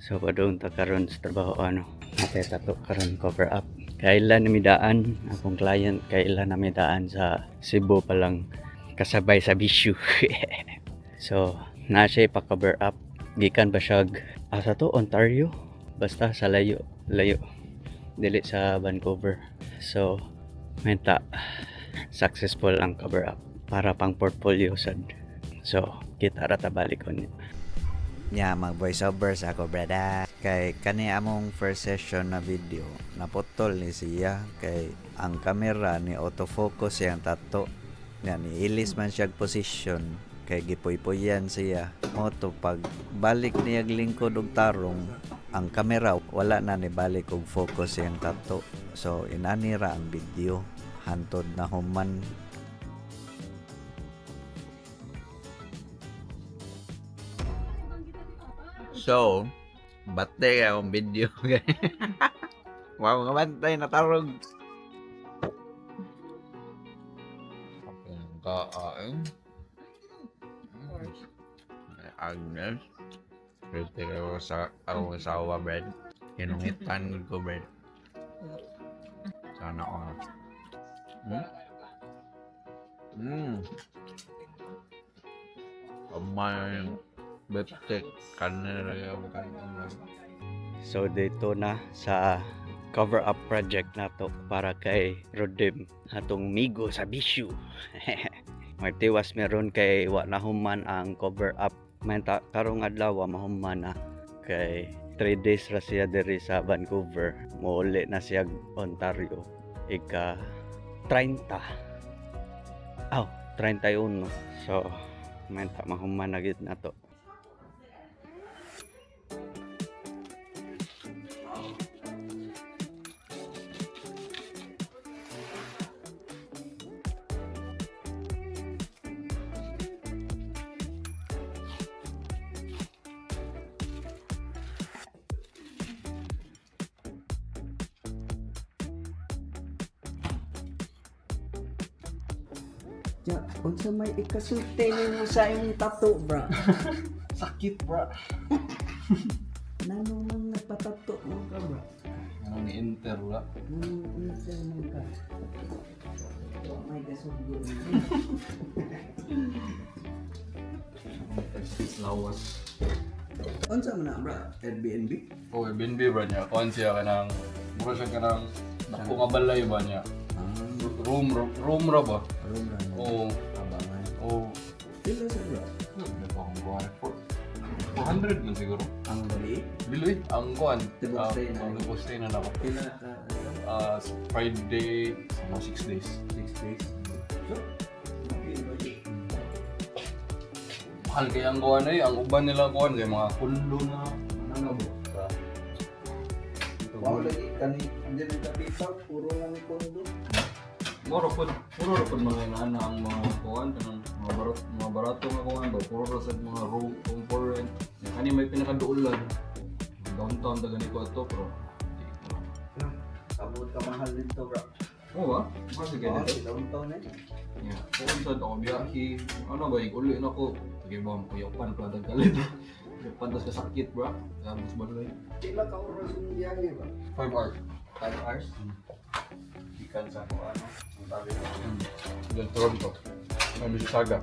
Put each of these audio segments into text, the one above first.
So padung ta karon sa trabaho natay tato karon cover up. Kailan namidaan akong client, kailan namidaan sa Cebu pa lang kasabay sa bisyu. So na siya pa cover up gikan ba siya asa to Ontario, basta sa layo dili sa Vancouver. So menta successful ang cover up para pang portfolio sad. So kita ra ta balik on mag voice over sa ako brada kay kani among first session na video naputol ni siya kay ang camera ni autofocus yang tato nga ni ilis man siya position kay gipoy-poyan siya mo to pag balik niyag lingkod og tarong ang camera wala na ni balik og focus yang tato, so inanira ang video hantod na human. So, bate ka akong video. Wow, mga bantay na tarong. Kain. Agnes. Pwede ka sa akong asawa, bread. Kinungitan ko, bread. Sana ako. Amay. Betek kanera yung kanina. So dito na sa cover up project nato para kay Rodim atong migo sa bisyu. Magtiwas meron kay wa na human ang cover up. Menta karong adlaw mahuman na kay 3 days ra siya diri sa Vancouver. Mouli na siya Ontario ika 30. 31. So menta mahuman na gid nato. Ya, unsa may ikasulti nimo sa imong tattoo, bra? Sakit, bra. Nano man nagpatato mo ka, bra? Ano ni Inter, bra? Nano unsa man ka? Oh my gasugod. Lawas. Unsa man na, bra? Airbnb? Oh, Airbnb, bra niya. Kuhan siya ka ng... Mura siya ka ng... Naku nga balay ba niya? Room ra ba? Room ra. Oo. Abangan. Oo. Pila sa, bra? Hindi pa akong buwan. 400 man siguro. Ang bali? Biloy, ang kuhan. Tibok stay na. Tibok stay na ako. Pila ka? Friday, 6 days. 6 days. So, okay, budget. Mahal kaya ang kuhan ay, ang uban nila kuhan kaya mga kundo na ano ba? Wow, lagi kani hindi na kapital, puro lang kondo. Puro po mga inana ang mga kuhan kanang mga barato nga kuhan ba puro ra sa mga room for rent. Kani may pinakaduulan. Downtown daga ni ko ato pero Abot ka mahal dito, bro. oo ba? Mas sige Oh, dito. downtown eh. Yeah. Kung sa ako biyahe, ano ba uli na ko. Sige ba mo kuyapan pa dagkalit. Pantas ka sakit, bro. Tapos balay. Pila ka oras yung biyahe ba? 5 hours. 5 hours? Ikan sa kung ano, ang tabi mo. Diyan Toronto. May Mississauga.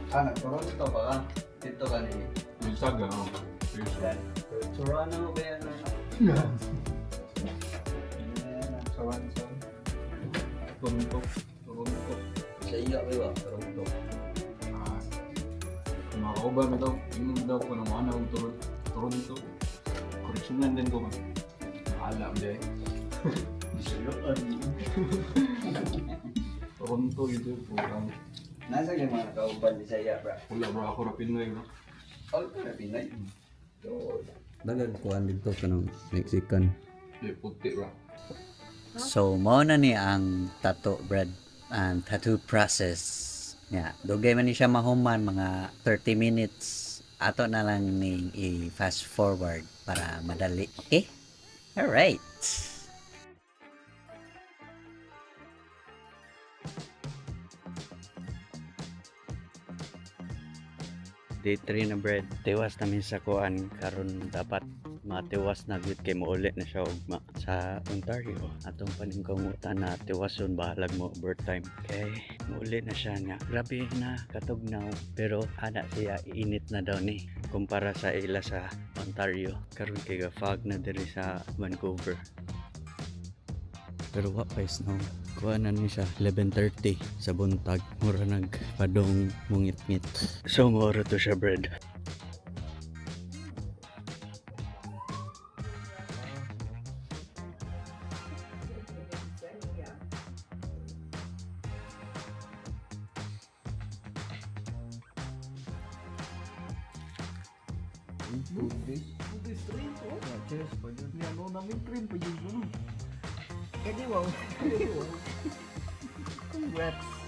Nag-Toronto ba ka? Dito ka ni... Mississauga, no? Yan. Toronto ba yan? Toronto. Toronto. Sa iya ba? Toronto. Kung mga kauban mo daw, yun daw ko ng mga ng Toronto. Correctionan din ko ba? Alam din. Toronto gitu po. Nasa kayo mga kauban di sa iya, bro? Wala bro, ako na Pinoy bro. All ka na Pinay? Dagag kuan dito kanang Mexican. Di puti bro. So mao na ni ang tattoo bread and tattoo process. Yeah, dugay man ni siya mahuman mga 30 minutes. Ato na lang ning i-fast forward para madali. Okay? All right. Day 3 na bread. Tiwas namin sa kuan karon dapat matiwas na gud kay maulit na siya ugma sa Ontario. Atong paningkamutan na tiwason bahalag mo overtime. Kay maulit na siya nga. Grabe na katugnaw pero ana siya init na daw ni kumpara sa ila sa Ontario. Karon kay fog na diri sa Vancouver. Pero wa pa snow. Kuha na ni siya 11:30 sa buntag. Mura nagpadong mungit-ngit. So mura to siya bread. Pudis cream po. Cheers pa dyan. Yan o, namin cream pa dyan. Kaya di wow. Congrats.